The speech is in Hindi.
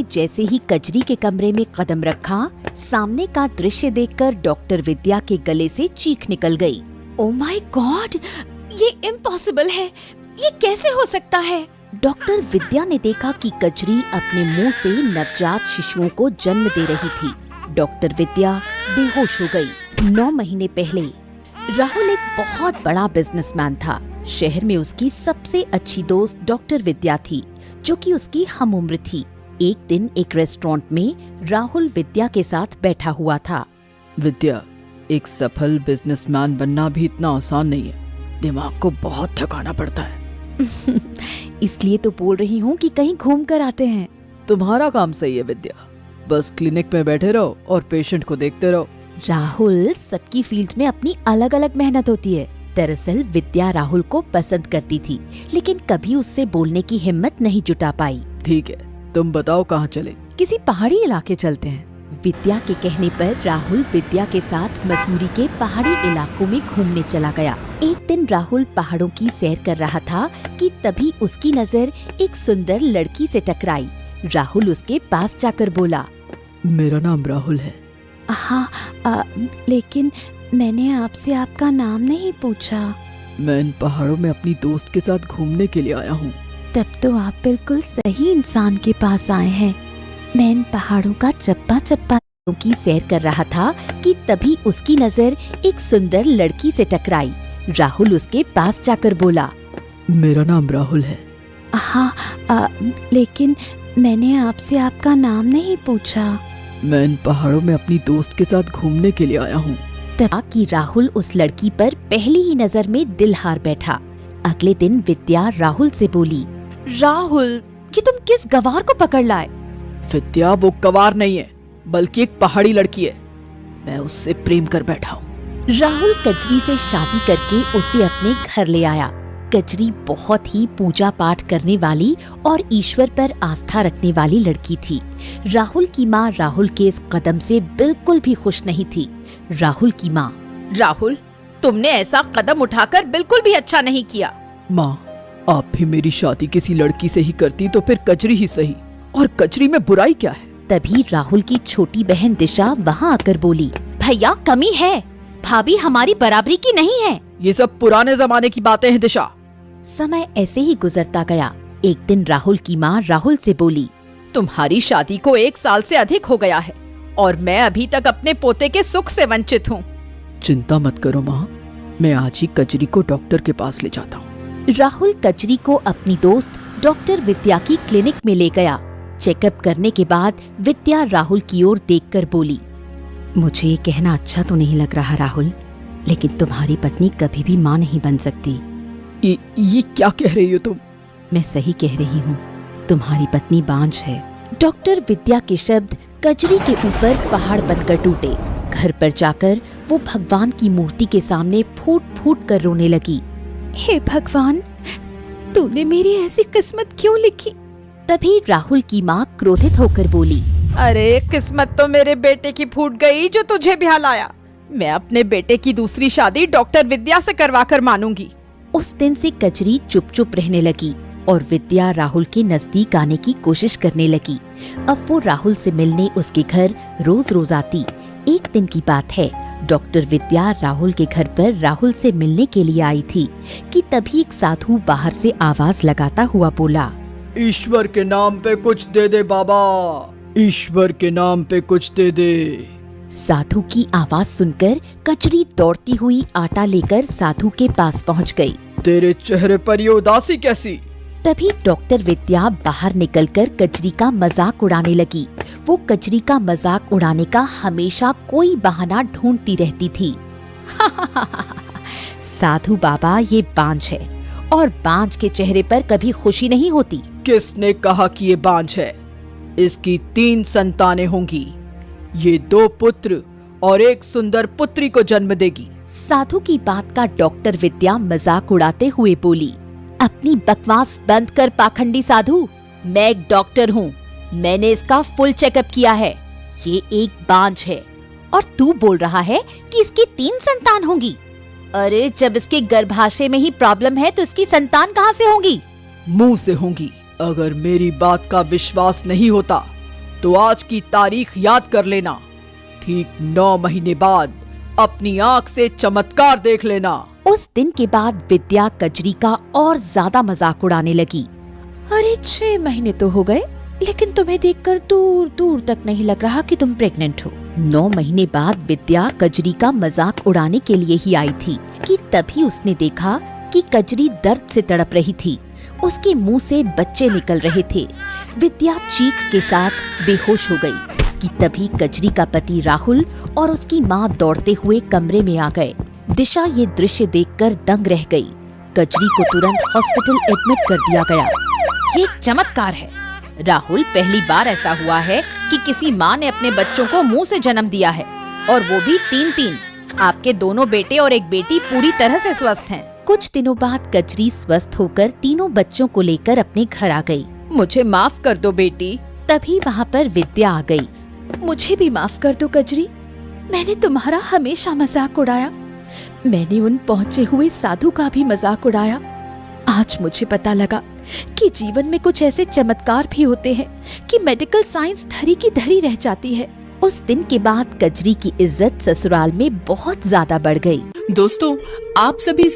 जैसे ही कजरी के कमरे में कदम रखा, सामने का दृश्य देखकर डॉक्टर विद्या के गले से चीख निकल गई। ओह माय गॉड, ये इम्पॉसिबल है, ये कैसे हो सकता है? डॉक्टर विद्या ने देखा कि कजरी अपने मुंह से नवजात शिशुओं को जन्म दे रही थी। डॉक्टर विद्या बेहोश हो गई। 9 महीने पहले राहुल एक बहुत बड़ा बिजनेसमैन था। शहर में उसकी सबसे अच्छी दोस्त डॉक्टर विद्या थी, जो कि उसकी हम उम्र थी। एक दिन एक रेस्टोरेंट में राहुल विद्या के साथ बैठा हुआ था। विद्या, एक सफल बिजनेसमैन बनना भी इतना आसान नहीं है। दिमाग को बहुत थकाना पड़ता है। इसलिए तो बोल रही हूँ कि कहीं घूम कर आते हैं। तुम्हारा काम सही है विद्या, बस क्लिनिक में बैठे रहो और पेशेंट को देखते रहो। राहुल, सबकी फील्ड में अपनी अलग अलग मेहनत होती है। दरअसल विद्या राहुल को पसंद करती थी, लेकिन कभी उससे बोलने की हिम्मत नहीं जुटा पाई। ठीक है, तुम बताओ कहाँ चले? किसी पहाड़ी इलाके चलते हैं। विद्या के कहने पर राहुल विद्या के साथ मसूरी के पहाड़ी इलाकों में घूमने चला गया। एक दिन राहुल पहाड़ों की सैर कर रहा था कि तभी उसकी नजर एक सुंदर लड़की से टकराई। राहुल उसके पास जाकर बोला, मेरा नाम राहुल है। हाँ, लेकिन मैंने आपसे आपका नाम नहीं पूछा। मैं इन पहाड़ों में अपनी दोस्त के साथ घूमने के लिए आया हूँ। तब तो आप बिल्कुल सही इंसान के पास आए हैं। मैं इन पहाड़ों का चप्पा चप्पा की सैर कर रहा था कि तभी उसकी नजर एक सुंदर लड़की से टकराई। राहुल उसके पास जाकर बोला, मेरा नाम राहुल है। हाँ, लेकिन मैंने आपसे आपका नाम नहीं पूछा। मैं इन पहाड़ों में अपनी दोस्त के साथ घूमने के लिए आया हूँ। तब कि राहुल उस लड़की पर पहली ही नजर में दिल हार बैठा। अगले दिन विद्या राहुल से बोली, राहुल, कि तुम किस गवार को पकड़ लाए? विद्या, वो गवार नहीं है, बल्कि एक पहाड़ी लड़की है। मैं उससे प्रेम कर बैठा हूँ। राहुल कजरी से शादी करके उसे अपने घर ले आया। कजरी बहुत ही पूजा पाठ करने वाली और ईश्वर पर आस्था रखने वाली लड़की थी। राहुल की माँ राहुल के इस कदम से बिल्कुल भी खुश नहीं थी। राहुल की माँ, राहुल, तुमने ऐसा कदम उठाकर बिल्कुल भी अच्छा नहीं किया। माँ, आप भी मेरी शादी किसी लड़की से ही करती तो फिर कजरी ही सही। और कजरी में बुराई क्या है? तभी राहुल की छोटी बहन दिशा वहाँ आकर बोली, भैया, कमी है। भाभी हमारी बराबरी की नहीं है। ये सब पुराने जमाने की बातें हैं दिशा। समय ऐसे ही गुजरता गया। एक दिन राहुल की माँ राहुल से बोली, तुम्हारी शादी को 1 साल से अधिक हो गया है और मैं अभी तक अपने पोते के सुख से वंचित हूँ। चिंता मत करो माँ, मैं आज ही कजरी को डॉक्टर के पास ले जाता हूँ। राहुल कजरी को अपनी दोस्त डॉक्टर विद्या की क्लिनिक में ले गया। चेकअप करने के बाद विद्या राहुल की ओर देखकर बोली, मुझे ये कहना अच्छा तो नहीं लग रहा राहुल, लेकिन तुम्हारी पत्नी कभी भी माँ नहीं बन सकती। ये क्या कह रही हो तुम? मैं सही कह रही हूँ, तुम्हारी पत्नी बांझ है। डॉक्टर विद्या के शब्द कजरी के ऊपर पहाड़ बनकर टूटे। घर पर जाकर वो भगवान की मूर्ति के सामने फूट फूट कर रोने लगी। हे भगवान, तूने मेरी ऐसी किस्मत क्यों लिखी? तभी राहुल की माँ क्रोधित होकर बोली, अरे, किस्मत तो मेरे बेटे की फूट गई जो तुझे ब्याह लाया। मैं अपने बेटे की दूसरी शादी डॉक्टर विद्या से करवा कर मानूंगी। उस दिन से कजरी चुप चुप रहने लगी और विद्या राहुल के नजदीक आने की कोशिश करने लगी। अब वो राहुल से मिलने उसके घर रोज रोज आती। एक दिन की बात है, डॉक्टर विद्या राहुल के घर पर राहुल से मिलने के लिए आई थी कि तभी एक साधु बाहर से आवाज लगाता हुआ बोला, ईश्वर के नाम पे कुछ दे दे बाबा, ईश्वर के नाम पे कुछ दे दे। साधु की आवाज सुनकर कजरी दौड़ती हुई आटा लेकर साधु के पास पहुंच गई। तेरे चेहरे पर ये उदासी कैसी? तभी डॉक्टर विद्या बाहर निकलकर कजरी का मजाक उड़ाने लगी। वो कजरी का मजाक उड़ाने का हमेशा कोई बहाना ढूंढती रहती थी। साधु बाबा, ये बांझ है और बांझ के चेहरे पर कभी खुशी नहीं होती। किसने कहा कि ये बांझ है? इसकी 3 संतानें होंगी। ये 2 पुत्र और एक सुंदर पुत्री को जन्म देगी। साधु की बात का डॉक्टर विद्या मजाक उड़ाते हुए बोली, अपनी बकवास बंद कर पाखंडी साधु। मैं एक डॉक्टर हूँ, मैंने इसका फुल चेकअप किया है। ये एक बांझ है और तू बोल रहा है कि इसकी 3 संतान होंगी। अरे, जब इसके गर्भाशय में ही प्रॉब्लम है तो इसकी संतान कहाँ से होंगी? मुंह से होंगी। अगर मेरी बात का विश्वास नहीं होता तो आज की तारीख याद कर लेना। ठीक 9 महीने बाद अपनी आंख से चमत्कार देख लेना। उस दिन के बाद विद्या कजरी का और ज्यादा मजाक उड़ाने लगी। अरे 6 महीने तो हो गए, लेकिन तुम्हें देखकर दूर दूर तक नहीं लग रहा कि तुम प्रेग्नेंट हो। 9 महीने बाद विद्या कजरी का मजाक उड़ाने के लिए ही आई थी कि तभी उसने देखा कि कजरी दर्द से तड़प रही थी। उसके मुंह से बच्चे निकल रहे थे। विद्या चीख के साथ बेहोश हो गई कि तभी कजरी का पति राहुल और उसकी माँ दौड़ते हुए कमरे में आ गए। दिशा ये दृश्य देखकर दंग रह गई। कजरी को तुरंत हॉस्पिटल एडमिट कर दिया गया। ये एक चमत्कार है राहुल, पहली बार ऐसा हुआ है कि किसी माँ ने अपने बच्चों को मुंह से जन्म दिया है, और वो भी 3-3। आपके दोनों बेटे और एक बेटी पूरी तरह से स्वस्थ हैं। कुछ दिनों बाद कजरी स्वस्थ होकर तीनों बच्चों को लेकर अपने घर आ गई। मुझे माफ कर दो बेटी। तभी वहाँ पर विद्या आ गई। मुझे भी माफ कर दो कजरी, मैंने तुम्हारा हमेशा मजाक उड़ाया। मैंने उन पहुँचे हुए साधु का भी मजाक उड़ाया। आज मुझे पता लगा कि जीवन में कुछ ऐसे चमत्कार भी होते हैं कि मेडिकल साइंस धरी की धरी रह जाती है। उस दिन के बाद कजरी की इज्जत ससुराल में बहुत ज्यादा बढ़ गई। दोस्तों, आप सभी